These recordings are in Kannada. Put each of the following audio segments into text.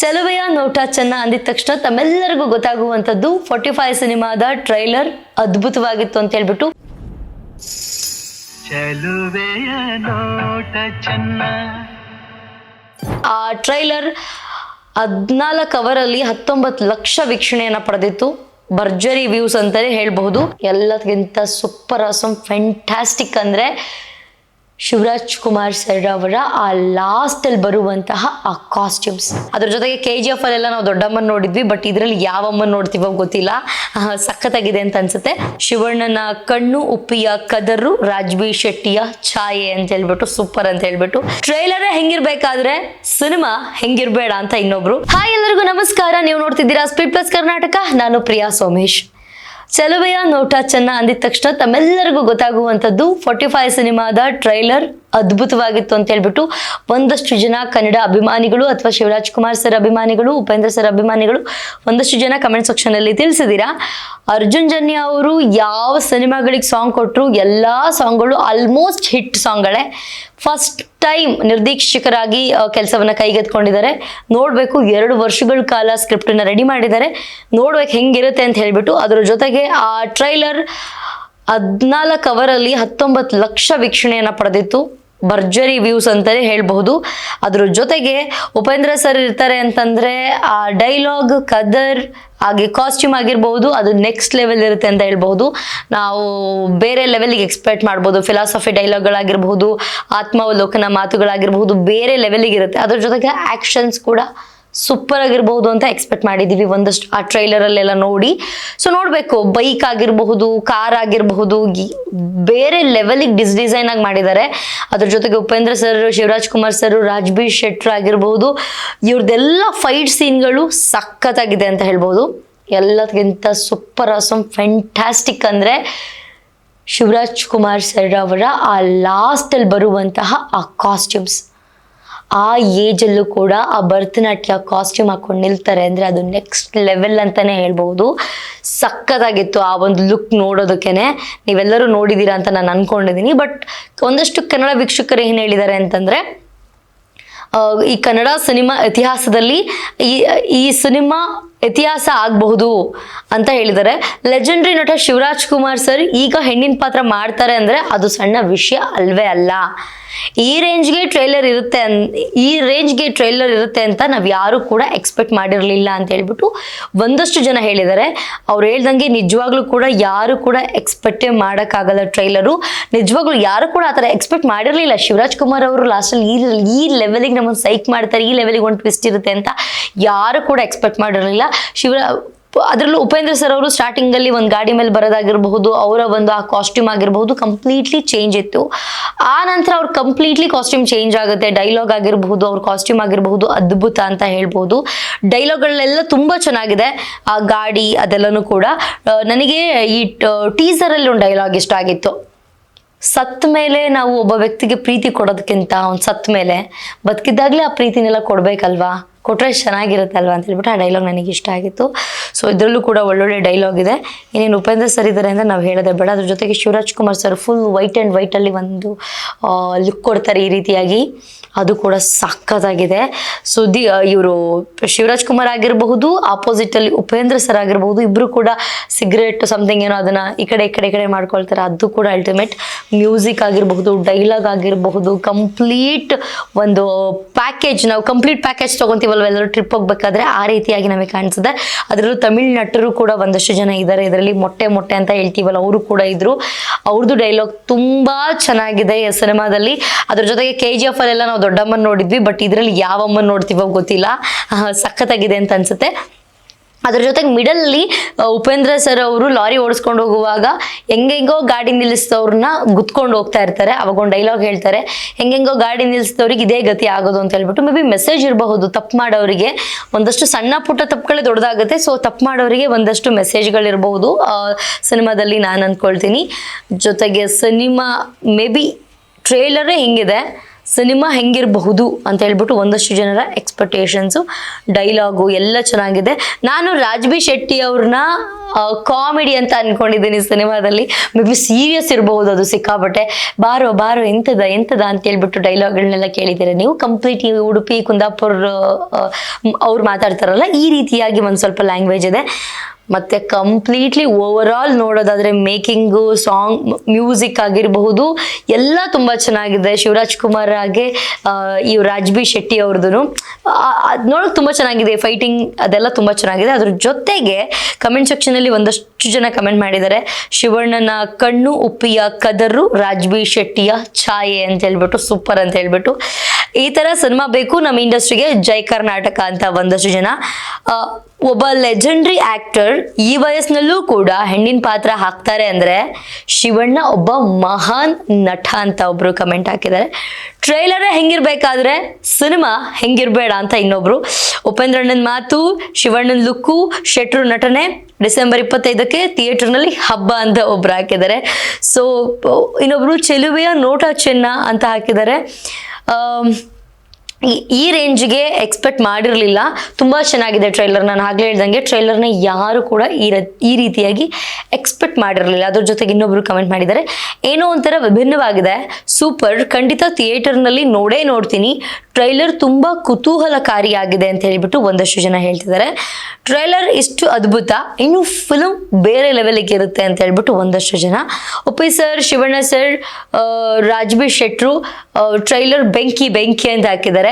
ಚೆಲುವೆಯ ನೋಟ ಚೆನ್ನ ಅಂದಿದ ತಕ್ಷಣ ತಮ್ಮೆಲ್ಲರಿಗೂ ಗೊತ್ತಾಗುವಂಥದ್ದು 45 ಸಿನಿಮಾದ ಟ್ರೈಲರ್ ಅದ್ಭುತವಾಗಿತ್ತು ಅಂತ ಹೇಳ್ಬಿಟ್ಟು ಚೆಲುವೆಯ ನೋಟ ಚೆನ್ನ ಆ ಟ್ರೈಲರ್ 14 ಅವರಲ್ಲಿ 19 ಲಕ್ಷ ವೀಕ್ಷಣೆಯನ್ನ ಪಡೆದಿತ್ತು. ಭರ್ಜರಿ ವ್ಯೂಸ್ ಅಂತಾನೆ ಹೇಳ್ಬಹುದು. ಎಲ್ಲದಕ್ಕಿಂತ ಸೂಪರ್ ಆಸಮ್ ಫ್ಯಾಂಟಾಸ್ಟಿಕ್ ಅಂದ್ರೆ ಶಿವರಾಜ್ ಕುಮಾರ್ ಸರ್ ಅವರ ಆ ಲಾಸ್ಟ್ ಅಲ್ಲಿ ಬರುವಂತಹ ಆ ಕಾಸ್ಟ್ಯೂಮ್ಸ್, ಅದ್ರ ಜೊತೆಗೆ KGF ಅಲ್ಲೆಲ್ಲ ನಾವು ದೊಡ್ಡಮ್ಮನ್ ನೋಡಿದ್ವಿ, ಬಟ್ ಇದ್ರಲ್ಲಿ ಯಾವ ಅಮ್ಮನ್ ನೋಡ್ತೀವೋ ಗೊತ್ತಿಲ್ಲ. ಸಖತ್ತಾಗಿದೆ ಅಂತ ಅನ್ಸುತ್ತೆ. ಶಿವಣ್ಣನ ಕಣ್ಣು, ಉಪ್ಪಿಯ ಕದರು, ರಾಜ್ಬಿ ಶೆಟ್ಟಿಯ ಛಾಯೆ ಅಂತ ಹೇಳ್ಬಿಟ್ಟು ಸೂಪರ್ ಅಂತ ಹೇಳ್ಬಿಟ್ಟು ಟ್ರೈಲರ್ ಹೆಂಗಿರ್ಬೇಕಾದ್ರೆ ಸಿನಿಮಾ ಹೆಂಗಿರ್ಬೇಡ ಅಂತ ಇನ್ನೊಬ್ರು. ಹಾಯ್ ಎಲ್ಲರಿಗೂ ನಮಸ್ಕಾರ, ನೀವು ನೋಡ್ತಿದ್ದೀರಾ ಸ್ಪೀಡ್ ಪ್ಲಸ್ ಕರ್ನಾಟಕ. ನಾನು ಪ್ರಿಯಾ ಸೋಮೇಶ್. ಚೆಲುವೆಯ ನೋಟ ಚೆನ್ನ ಅಂದಿದ ತಕ್ಷಣ ತಮ್ಮೆಲ್ಲರಿಗೂ ಗೊತ್ತಾಗುವಂಥದ್ದು 45 ಸಿನಿಮಾದ ಟ್ರೈಲರ್ ಅದ್ಭುತವಾಗಿತ್ತು ಅಂತ ಹೇಳ್ಬಿಟ್ಟು ಒಂದಷ್ಟು ಜನ ಕನ್ನಡ ಅಭಿಮಾನಿಗಳು ಅಥವಾ ಶಿವರಾಜ್ ಕುಮಾರ್ ಸರ್ ಅಭಿಮಾನಿಗಳು, ಉಪೇಂದ್ರ ಸರ್ ಅಭಿಮಾನಿಗಳು ಒಂದಷ್ಟು ಜನ ಕಮೆಂಟ್ ಸೆಕ್ಷನ್ ಅಲ್ಲಿ ತಿಳಿಸಿದೀರಾ. ಅರ್ಜುನ್ ಜನ್ಯ ಅವರು ಯಾವ ಸಿನಿಮಾಗಳಿಗೆ ಸಾಂಗ್ ಕೊಟ್ಟರು ಎಲ್ಲಾ ಸಾಂಗ್ಗಳು ಆಲ್ಮೋಸ್ಟ್ ಹಿಟ್ ಸಾಂಗ್ಗಳೇ. ಫಸ್ಟ್ ಟೈಮ್ ನಿರ್ದೇಶಕರಾಗಿ ಕೆಲಸವನ್ನ ಕೈಗೆತ್ಕೊಂಡಿದ್ದಾರೆ. ನೋಡ್ಬೇಕು, 2 ವರ್ಷಗಳ ಕಾಲ ಸ್ಕ್ರಿಪ್ಟ್ ನ ರೆಡಿ ಮಾಡಿದ್ದಾರೆ. ನೋಡ್ಬೇಕು ಹೆಂಗಿರುತ್ತೆ ಅಂತ ಹೇಳ್ಬಿಟ್ಟು. ಅದ್ರ ಜೊತೆಗೆ ಆ ಟ್ರೈಲರ್ 14 ಅವರಲ್ಲಿ 19 ಲಕ್ಷ ವೀಕ್ಷಣೆಯನ್ನ ಪಡೆದಿತ್ತು. ಭರ್ಜರಿ ವ್ಯೂಸ್ ಅಂತಾನೆ ಹೇಳ್ಬಹುದು. ಅದ್ರ ಜೊತೆಗೆ ಉಪೇಂದ್ರ ಸರ್ ಇರ್ತಾರೆ ಅಂತಂದ್ರೆ ಆ ಡೈಲಾಗ್, ಕದರ್ ಹಾಗೆ ಕಾಸ್ಟ್ಯೂಮ್ ಆಗಿರ್ಬಹುದು, ಅದು ನೆಕ್ಸ್ಟ್ ಲೆವೆಲ್ ಇರುತ್ತೆ ಅಂತ ಹೇಳ್ಬಹುದು. ನಾವು ಬೇರೆ ಲೆವೆಲ್ಗೆ ಎಕ್ಸ್ಪೆಕ್ಟ್ ಮಾಡ್ಬೋದು. ಫಿಲಾಸಫಿ ಡೈಲಾಗ್ಗಳಾಗಿರ್ಬಹುದು, ಆತ್ಮಾವಲೋಕನ ಮಾತುಗಳಾಗಿರ್ಬಹುದು, ಬೇರೆ ಲೆವೆಲ್ಗೆ ಇರುತ್ತೆ. ಅದ್ರ ಜೊತೆಗೆ ಆಕ್ಷನ್ಸ್ ಕೂಡ ಸೂಪರ್ ಆಗಿರ್ಬಹುದು ಅಂತ ಎಕ್ಸ್ಪೆಕ್ಟ್ ಮಾಡಿದೀವಿ ಒಂದಷ್ಟು ಆ ಟ್ರೈಲರ್ ಅಲ್ಲೆಲ್ಲ ನೋಡಿ. ಸೊ ನೋಡ್ಬೇಕು, ಬೈಕ್ ಆಗಿರಬಹುದು, ಕಾರ್ ಆಗಿರಬಹುದು, ಬೇರೆ ಲೆವೆಲಿಗೆ ಡಿಸೈನ್ ಆಗಿ ಮಾಡಿದ್ದಾರೆ. ಅದ್ರ ಜೊತೆಗೆ ಉಪೇಂದ್ರ ಸರ್, ಶಿವರಾಜ್ ಕುಮಾರ್ ಸರ್, ರಾಜ್ಬಿ ಶೆಟ್ರ್ ಆಗಿರಬಹುದು, ಇವ್ರದ್ದೆಲ್ಲ ಫೈಟ್ ಸೀನ್ಗಳು ಸಖತ್ತಾಗಿದೆ ಅಂತ ಹೇಳ್ಬೋದು. ಎಲ್ಲದಕ್ಕಿಂತ ಸೂಪರ್ ಆಸಮ್ ಫ್ಯಾಂಟಾಸ್ಟಿಕ್ ಅಂದ್ರೆ ಶಿವರಾಜ್ ಕುಮಾರ್ ಸರ್ ಅವರ ಆ ಲಾಸ್ಟ್ ಅಲ್ಲಿ ಬರುವಂತಹ ಆ ಕಾಸ್ಟ್ಯೂಮ್ಸ್. ಆ ಏಜ್ ಅಲ್ಲೂ ಕೂಡ ಆ ಭರತನಾಟ್ಯ ಕಾಸ್ಟ್ಯೂಮ್ ಹಾಕೊಂಡು ನಿಲ್ತಾರೆ ಅಂದ್ರೆ ಅದು ನೆಕ್ಸ್ಟ್ ಲೆವೆಲ್ ಅಂತಾನೆ ಹೇಳ್ಬಹುದು. ಸಖತ್ತಾಗಿತ್ತು ಆ ಒಂದು ಲುಕ್ ನೋಡೋದಕ್ಕೇನೆ. ನೀವೆಲ್ಲರೂ ನೋಡಿದೀರಾ ಅಂತ ನಾನು ಅನ್ಕೊಂಡಿದ್ದೀನಿ. ಬಟ್ ಒಂದಷ್ಟು ಕನ್ನಡ ವೀಕ್ಷಕರು ಏನ್ ಹೇಳಿದ್ದಾರೆ ಅಂತಂದ್ರೆ, ಈ ಕನ್ನಡ ಸಿನಿಮಾ ಇತಿಹಾಸದಲ್ಲಿ ಈ ಸಿನಿಮಾ ಇತಿಹಾಸ ಆಗಬಹುದು ಅಂತ ಹೇಳಿದ್ದಾರೆ. ಲೆಜೆಂಡರಿ ನಟ ಶಿವರಾಜ್ ಕುಮಾರ್ ಸರ್ ಈಗ ಹೆಣ್ಣಿನ ಪಾತ್ರ ಮಾಡ್ತಾರೆ ಅಂದ್ರೆ ಅದು ಸಣ್ಣ ವಿಷಯ ಅಲ್ವೇ ಅಲ್ಲ. ಈ ರೇಂಜ್ಗೆ ಟ್ರೈಲರ್ ಇರುತ್ತೆ ಅಂತ ನಾವ್ ಯಾರು ಕೂಡ ಎಕ್ಸ್ಪೆಕ್ಟ್ ಮಾಡಿರ್ಲಿಲ್ಲ ಅಂತ ಹೇಳ್ಬಿಟ್ಟು ಒಂದಷ್ಟು ಜನ ಹೇಳಿದ್ದಾರೆ. ಅವ್ರು ಹೇಳ್ದಂಗೆ ನಿಜವಾಗ್ಲೂ ಕೂಡ ಯಾರು ಕೂಡ ಎಕ್ಸ್ಪೆಕ್ಟೇ ಮಾಡಕ್ಕಾಗಲ್ಲ. ಟ್ರೈಲರು ನಿಜವಾಗ್ಲೂ ಯಾರು ಕೂಡ ಆತರ ಎಕ್ಸ್ಪೆಕ್ಟ್ ಮಾಡಿರ್ಲಿಲ್ಲ. ಶಿವರಾಜ್ ಕುಮಾರ್ ಅವರು ಲಾಸ್ಟ್ ಅಲ್ಲಿ ಈ ಲೆವೆಲಿಗೆ ನಮ್ಮನ್ನು ಸೈಕ್ ಮಾಡ್ತಾರೆ, ಈ ಲೆವೆಲಿಗೆ ಒಂದು ಟ್ವಿಸ್ಟ್ ಇರುತ್ತೆ ಅಂತ ಯಾರು ಕೂಡ ಎಕ್ಸ್ಪೆಕ್ಟ್ ಮಾಡಿರಲಿಲ್ಲ. ಅದರಲ್ಲೂ ಉಪೇಂದ್ರ ಸರ್ ಅವರು ಸ್ಟಾರ್ಟಿಂಗ್ ಅಲ್ಲಿ ಒಂದು ಗಾಡಿ ಮೇಲೆ ಬರೋದಾಗಿರಬಹುದು, ಅವರ ಒಂದು ಆ ಕಾಸ್ಟ್ಯೂಮ್ ಆಗಿರಬಹುದು ಕಂಪ್ಲೀಟ್ಲಿ ಚೇಂಜ್ ಇತ್ತು. ಆ ನಂತರ ಅವ್ರ ಕಂಪ್ಲೀಟ್ಲಿ ಕಾಸ್ಟ್ಯೂಮ್ ಚೇಂಜ್ ಆಗುತ್ತೆ. ಡೈಲಾಗ್ ಆಗಿರಬಹುದು, ಅವ್ರ ಕಾಸ್ಟ್ಯೂಮ್ ಆಗಿರಬಹುದು ಅದ್ಭುತ ಅಂತ ಹೇಳ್ಬಹುದು. ಡೈಲಾಗ್ಗಳೆಲ್ಲ ತುಂಬಾ ಚೆನ್ನಾಗಿದೆ. ಆ ಗಾಡಿ ಅದೆಲ್ಲನೂ ಕೂಡ. ನನಗೆ ಈ ಟೀಸರ್ ಅಲ್ಲಿ ಒಂದು ಡೈಲಾಗ್ ಇಷ್ಟ ಆಗಿತ್ತು. ಸತ್ತ ಮೇಲೆ ನಾವು ಒಬ್ಬ ವ್ಯಕ್ತಿಗೆ ಪ್ರೀತಿ ಕೊಡೋದಕ್ಕಿಂತ ಅವ್ನು ಸತ್ತ ಮೇಲೆ ಬದುಕಿದ್ದಾಗಲೇ ಆ ಪ್ರೀತಿನೆಲ್ಲ ಕೊಡ್ಬೇಕಲ್ವಾ, ಕೊಟ್ರೆ ಚೆನ್ನಾಗಿರುತ್ತೆ ಅಲ್ವಾ ಅಂತ ಹೇಳ್ಬಿಟ್ಟು ಆ ಡೈಲಾಗ್ ನನಗೆ ಇಷ್ಟ ಆಗಿತ್ತು. ಸೊ ಇದರಲ್ಲೂ ಕೂಡ ಒಳ್ಳೊಳ್ಳೆ ಡೈಲಾಗ್ ಇದೆ. ಇನ್ನೇನು ಉಪೇಂದ್ರ ಸರ್ ಇದ್ದಾರೆ ಅಂದರೆ ನಾವು ಹೇಳೋದೇ ಬೇಡ. ಅದ್ರ ಜೊತೆಗೆ Shivaraj Kumar sir full white and ವೈಟಲ್ಲಿ ಒಂದು ಲುಕ್ ಕೊಡ್ತಾರೆ ಈ ರೀತಿಯಾಗಿ, ಅದು ಕೂಡ ಸಖತ್ತಾಗಿದೆ. ಸುದ್ದಿ ಇವರು ಶಿವರಾಜ್ ಕುಮಾರ್ ಆಗಿರಬಹುದು, ಆಪೋಸಿಟ್ ಅಲ್ಲಿ ಉಪೇಂದ್ರ ಸರ್ ಆಗಿರಬಹುದು, ಇಬ್ರು ಕೂಡ ಸಿಗರೇಟ್ ಸಮಥಿಂಗ್ ಏನೋ ಅದನ್ನ ಈ ಕಡೆ ಮಾಡ್ಕೊಳ್ತಾರೆ. ಅದು ಕೂಡ ಅಲ್ಟಿಮೇಟ್. ಮ್ಯೂಸಿಕ್ ಆಗಿರಬಹುದು, ಡೈಲಾಗ್ ಆಗಿರಬಹುದು, ಕಂಪ್ಲೀಟ್ ಒಂದು ಪ್ಯಾಕೇಜ್. ನಾವು ಕಂಪ್ಲೀಟ್ ಪ್ಯಾಕೇಜ್ ತಗೊಂತೀವಲ್ವ ಎಲ್ಲರೂ ಟ್ರಿಪ್ ಹೋಗ್ಬೇಕಾದ್ರೆ, ಆ ರೀತಿಯಾಗಿ ನಮಗೆ ಕಾಣಿಸುತ್ತೆ. ಅದರಲ್ಲೂ ತಮಿಳ್ ನಟರು ಕೂಡ ಒಂದಷ್ಟು ಜನ ಇದ್ದಾರೆ ಇದರಲ್ಲಿ. ಮೊಟ್ಟೆ ಅಂತ ಹೇಳ್ತೀವಲ್ಲ, ಅವರು ಕೂಡ ಇದ್ರು. ಅವ್ರದ್ದು ಡೈಲಾಗ್ ತುಂಬಾ ಚೆನ್ನಾಗಿದೆ ಈ ಸಿನಿಮಾದಲ್ಲಿ. ಅದ್ರ ಜೊತೆಗೆ KGF ಅಲ್ಲೆಲ್ಲ ನಾವು ದೊಡ್ಡಮ್ಮನ್ ನೋಡಿದ್ವಿ, ಬಟ್ ಇದ್ರಲ್ಲಿ ಯಾವ ಅಮ್ಮನ್ ನೋಡ್ತೀವೋ ಗೊತ್ತಿಲ್ಲ. ಸಖತ್ತಾಗಿದೆ ಅಂತ ಅನ್ಸುತ್ತೆ. ಅದ್ರ ಜೊತೆಗೆ ಮಿಡಲ್ ಅಲ್ಲಿ ಉಪೇಂದ್ರ ಸರ್ ಅವರು ಲಾರಿ ಓಡಿಸ್ಕೊಂಡು ಹೋಗುವಾಗ ಹೆಂಗೆಂಗೋ ಗಾಡಿ ನಿಲ್ಲಿಸಿದವ್ರನ್ನ ಗುತ್ಕೊಂಡು ಹೋಗ್ತಾ ಇರ್ತಾರೆ. ಅವಾಗ ಒಂದು ಡೈಲಾಗ್ ಹೇಳ್ತಾರೆ, ಹೆಂಗೆಂಗೋ ಗಾಡಿ ನಿಲ್ಲಿಸಿದವ್ರಿಗೆ ಇದೇ ಗತಿ ಆಗೋದು ಅಂತ ಹೇಳ್ಬಿಟ್ಟು. ಮೇ ಬಿ ಮೆಸೇಜ್ ಇರಬಹುದು. ತಪ್ಪು ಮಾಡೋರಿಗೆ ಒಂದಷ್ಟು ಸಣ್ಣ ಪುಟ್ಟ ತಪ್ಪುಗಳೇ ದೊಡ್ಡದಾಗುತ್ತೆ. ಸೊ ತಪ್ಪು ಮಾಡೋರಿಗೆ ಒಂದಷ್ಟು ಮೆಸೇಜ್ಗಳಿರ್ಬಹುದು ಸಿನಿಮಾದಲ್ಲಿ ನಾನು ಅಂದ್ಕೊಳ್ತೀನಿ. ಜೊತೆಗೆ ಸಿನಿಮಾ ಮೇ ಬಿ ಟ್ರೇಲರೇ ಹಿಂಗಿದೆ, ಸಿನಿಮಾ ಹೆಂಗಿರಬಹುದು ಅಂತ ಹೇಳ್ಬಿಟ್ಟು ಒಂದಷ್ಟು ಜನರ ಎಕ್ಸ್ಪೆಕ್ಟೇಷನ್ಸು. ಡೈಲಾಗು ಎಲ್ಲ ಚೆನ್ನಾಗಿದೆ. ನಾನು ರಾಜ್ಬಿ ಶೆಟ್ಟಿ ಅವ್ರನ್ನ ಕಾಮಿಡಿ ಅಂತ ಅನ್ಕೊಂಡಿದ್ದೀನಿ ಸಿನಿಮಾದಲ್ಲಿ. ಮೇ ಬಿ ಸೀರಿಯಸ್ ಇರಬಹುದು ಅದು ಸಿಕ್ಕಾಪಟ್ಟೆ. ಬಾರೋ ಬಾರೋ ಎಂತದ ಅಂತ ಹೇಳ್ಬಿಟ್ಟು ಡೈಲಾಗ್ಗಳನ್ನೆಲ್ಲ ಕೇಳಿದ್ದೀರಾ ನೀವು. ಕಂಪ್ಲೀಟ್ ಈ ಉಡುಪಿ ಕುಂದಾಪುರ ಅವ್ರು ಮಾತಾಡ್ತಾರಲ್ಲ ಈ ರೀತಿಯಾಗಿ ಒಂದು ಸ್ವಲ್ಪ ಲ್ಯಾಂಗ್ವೇಜ್ ಇದೆ. ಮತ್ತೆ ಕಂಪ್ಲೀಟ್ಲಿ ಓವರ್ ಆಲ್ ನೋಡೋದಾದ್ರೆ ಮೇಕಿಂಗು, ಸಾಂಗ್, ಮ್ಯೂಸಿಕ್ ಆಗಿರಬಹುದು ಎಲ್ಲ ತುಂಬಾ ಚೆನ್ನಾಗಿದೆ. ಶಿವರಾಜ್ ಕುಮಾರ್ ಹಾಗೆ ಈ ರಾಜ್ಬಿ ಶೆಟ್ಟಿ ಅವ್ರದ್ದು ಅದ್ ನೋಡೋಕೆ ತುಂಬಾ ಚೆನ್ನಾಗಿದೆ. ಫೈಟಿಂಗ್ ಅದೆಲ್ಲ ತುಂಬಾ ಚೆನ್ನಾಗಿದೆ. ಅದ್ರ ಜೊತೆಗೆ ಕಮೆಂಟ್ ಸೆಕ್ಷನ್ ಅಲ್ಲಿ ಒಂದಷ್ಟು ಜನ ಕಮೆಂಟ್ ಮಾಡಿದ್ದಾರೆ, ಶಿವಣ್ಣನ ಕಣ್ಣು ಉಪ್ಪಿಯ ಕದರು, ರಾಜ್ಬಿ ಶೆಟ್ಟಿಯ ಛಾಯೆ ಅಂತ ಹೇಳ್ಬಿಟ್ಟು, ಸೂಪರ್ ಅಂತ ಹೇಳ್ಬಿಟ್ಟು. ಈ ತರ ಸಿನಿಮಾ ಬೇಕು ನಮ್ಮ ಇಂಡಸ್ಟ್ರಿಗೆ, ಜೈ ಕರ್ನಾಟಕ ಅಂತ ಒಂದಷ್ಟು ಜನ. ಒಬ್ಬ ಲೆಜೆಂಡ್ರಿ ಆಕ್ಟರ್ ಈ ವಯಸ್ಸಿನಲ್ಲೂ ಕೂಡ ಹೆಣ್ಣಿನ ಪಾತ್ರ ಹಾಕ್ತಾರೆ ಅಂದ್ರೆ ಶಿವಣ್ಣ ಒಬ್ಬ ಮಹಾನ್ ನಟ ಅಂತ ಒಬ್ರು ಕಮೆಂಟ್ ಹಾಕಿದ್ದಾರೆ. ಟ್ರೈಲರ್ ಹೆಂಗಿರ್ಬೇಕಾದ್ರೆ ಸಿನಿಮಾ ಹೆಂಗಿರ್ಬೇಡ ಅಂತ ಇನ್ನೊಬ್ರು. ಉಪೇಂದ್ರಣ್ಣನ ಮಾತು, ಶಿವಣ್ಣನ ಲುಕ್ಕು, ಶೆಟ್ರು ನಟನೆ, ಡಿಸೆಂಬರ್ 25ಕ್ಕೆ ಥಿಯೇಟರ್ನಲ್ಲಿ ಹಬ್ಬ ಅಂತ ಒಬ್ರು ಹಾಕಿದ್ದಾರೆ. ಸೊ ಇನ್ನೊಬ್ರು ಚೆಲುವೆಯ ನೋಟ ಚೆನ್ನ ಅಂತ ಹಾಕಿದ್ದಾರೆ. ಈ ರೇಂಜ್ಗೆ ಎಕ್ಸ್ಪೆಕ್ಟ್ ಮಾಡಿರಲಿಲ್ಲ. ತುಂಬ ಚೆನ್ನಾಗಿದೆ ಟ್ರೈಲರ್. ನಾನು ಆಗಲೇ ಹೇಳ್ದಂಗೆ ಟ್ರೈಲರ್ನ ಯಾರು ಕೂಡ ಈ ರೀತಿಯಾಗಿ ಎಕ್ಸ್ಪೆಕ್ಟ್ ಮಾಡಿರಲಿಲ್ಲ. ಅದ್ರ ಜೊತೆಗೆ ಇನ್ನೊಬ್ರು ಕಮೆಂಟ್ ಮಾಡಿದ್ದಾರೆ, ಏನೋ ಒಂಥರ ವಿಭಿನ್ನವಾಗಿದೆ, ಸೂಪರ್, ಖಂಡಿತ ಥಿಯೇಟರ್ನಲ್ಲಿ ನೋಡ್ತೀನಿ. ಟ್ರೈಲರ್ ತುಂಬ ಕುತೂಹಲಕಾರಿಯಾಗಿದೆ ಅಂತ ಹೇಳಿಬಿಟ್ಟು ಒಂದಷ್ಟು ಜನ ಹೇಳ್ತಿದ್ದಾರೆ. ಟ್ರೈಲರ್ ಇಷ್ಟು ಅದ್ಭುತ, ಇನ್ನು ಫಿಲ್ಮ್ ಬೇರೆ ಲೆವೆಲ್ಗೆ ಇರುತ್ತೆ ಅಂತ ಹೇಳ್ಬಿಟ್ಟು ಒಂದಷ್ಟು ಜನ. ಉಪ್ಪಿ ಸರ್, ಶಿವಣ್ಣ ಸರ್, ರಾಜ್ಬಿ ಶೆಟ್ರು ಟ್ರೈಲರ್ ಬೆಂಕಿ ಅಂತ ಹಾಕಿದ್ದಾರೆ.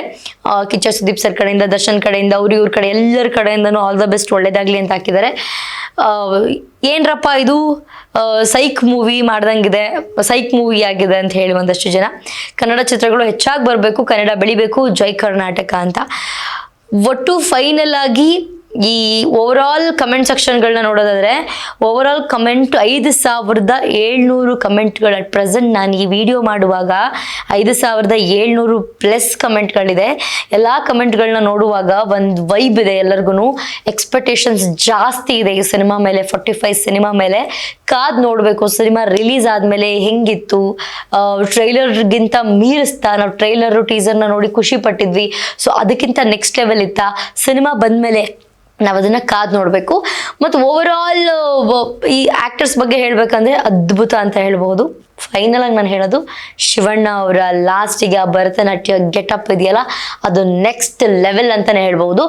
ಕಿಚ್ಚ ಸುದೀಪ್ ಸರ್ ಕಡೆಯಿಂದ, ದರ್ಶನ್ ಕಡೆಯಿಂದ, ಇವ್ರ ಕಡೆ ಎಲ್ಲರ ಕಡೆಯಿಂದನೂ ಆಲ್ ದ ಬೆಸ್ಟ್, ಒಳ್ಳೇದಾಗ್ಲಿ ಅಂತ ಹಾಕಿದ್ದಾರೆ. ಏನ್ರಪ್ಪ ಇದು ಸೈಕ್ ಮೂವಿ ಮಾಡ್ದಂಗಿದೆ, ಸೈಕ್ ಮೂವಿ ಆಗಿದೆ ಅಂತ ಹೇಳಿ ಒಂದಷ್ಟು ಜನ. ಕನ್ನಡ ಚಿತ್ರಗಳು ಹೆಚ್ಚಾಗಿ ಬರಬೇಕು, ಕನ್ನಡ ಬೆಳಿಬೇಕು, ಜೈ ಕರ್ನಾಟಕ ಅಂತ. ಒಟ್ಟು ಫೈನಲ್ ಆಗಿ ಈ ಓವರ್ ಆಲ್ ಕಮೆಂಟ್ ಸೆಕ್ಷನ್ಗಳನ್ನ ನೋಡೋದಾದ್ರೆ ಓವರ್ ಆಲ್ ಕಮೆಂಟ್ 5700 ಕಮೆಂಟ್ಗಳು ಅಟ್ ಪ್ರೆಸೆಂಟ್. ನಾನು ಈ ವಿಡಿಯೋ ಮಾಡುವಾಗ 5700 ಪ್ಲಸ್ ಕಮೆಂಟ್ಗಳಿದೆ. ಎಲ್ಲ ಕಮೆಂಟ್ಗಳನ್ನ ನೋಡುವಾಗ ಒಂದು ವೈಬ್ ಇದೆ, ಎಲ್ಲರಿಗೂ ಎಕ್ಸ್ಪೆಕ್ಟೇಷನ್ಸ್ ಜಾಸ್ತಿ ಇದೆ ಈ ಸಿನಿಮಾ ಮೇಲೆ. 45 ಸಿನಿಮಾ ಮೇಲೆ ಕಾದ್ ನೋಡಬೇಕು. ಸಿನಿಮಾ ರಿಲೀಸ್ ಆದಮೇಲೆ ಹೆಂಗಿತ್ತು, ಟ್ರೈಲರ್ಗಿಂತ ಮೀರಿಸ್ತಾ, ನಾವು ಟ್ರೈಲರು ಟೀಸರ್ನ ನೋಡಿ ಖುಷಿ ಪಟ್ಟಿದ್ವಿ, ಸೊ ಅದಕ್ಕಿಂತ ನೆಕ್ಸ್ಟ್ ಲೆವೆಲ್ ಇತ್ತಾ, ಸಿನಿಮಾ ಬಂದಮೇಲೆ ನಾವು ಅದನ್ನ ಕಾದ್ ನೋಡಬೇಕು. ಮತ್ತು ಓವರ್ ಆಲ್ ಈ ಆಕ್ಟರ್ಸ್ ಬಗ್ಗೆ ಹೇಳ್ಬೇಕಂದ್ರೆ ಅದ್ಭುತ ಅಂತ ಹೇಳ್ಬಹುದು. ಫೈನಲ್ ಆಗಿ ನಾನು ಹೇಳೋದು, ಶಿವಣ್ಣ ಅವರ ಲಾಸ್ಟಿಗೆ ಆ ಭರತನಾಟ್ಯ ಗೆಟಪ್ ಇದೆಯಲ್ಲ, ಅದು ನೆಕ್ಸ್ಟ್ ಲೆವೆಲ್ ಅಂತಾನೆ ಹೇಳ್ಬಹುದು.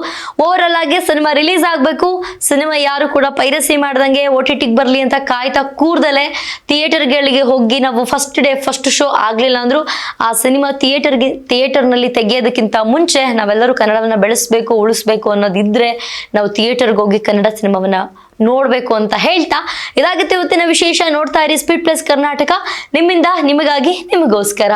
ಓವರ್ ಆಲ್ ಆಗಿ ಸಿನಿಮಾ ರಿಲೀಸ್ ಆಗಬೇಕು. ಸಿನಿಮಾ ಯಾರು ಕೂಡ ಪೈರಸಿ ಮಾಡ್ದಂಗೆ OTTಗೆ ಬರಲಿ ಅಂತ ಕಾಯ್ತಾ ಕೂರ್ದಲೆ ಥಿಯೇಟರ್ಗಳಿಗೆ ಹೋಗಿ ನಾವು ಫಸ್ಟ್ ಶೋ ಆಗಲಿಲ್ಲ ಅಂದ್ರು ಆ ಸಿನಿಮಾ ಥಿಯೇಟರ್ನಲ್ಲಿ ತೆಗೆಯೋದಕ್ಕಿಂತ ಮುಂಚೆ ನಾವೆಲ್ಲರೂ ಕನ್ನಡವನ್ನ ಬೆಳೆಸಬೇಕು, ಉಳಿಸ್ಬೇಕು ಅನ್ನೋದಿದ್ರೆ ನಾವು ಥಿಯೇಟರ್ಗೆ ಹೋಗಿ ಕನ್ನಡ ಸಿನಿಮಾವನ್ನ ನೋಡ್ಬೇಕು ಅಂತ ಹೇಳ್ತಾ, ಇದಾಗುತ್ತೆ ಇವತ್ತಿನ ವಿಶೇಷ. ನೋಡ್ತಾ ಇರಿ ಸ್ಪೀಡ್ ಪ್ಲಸ್ ಕರ್ನಾಟಕ, ನಿಮ್ಮಿಂದ ನಿಮಗಾಗಿ ನಿಮಗೋಸ್ಕರ.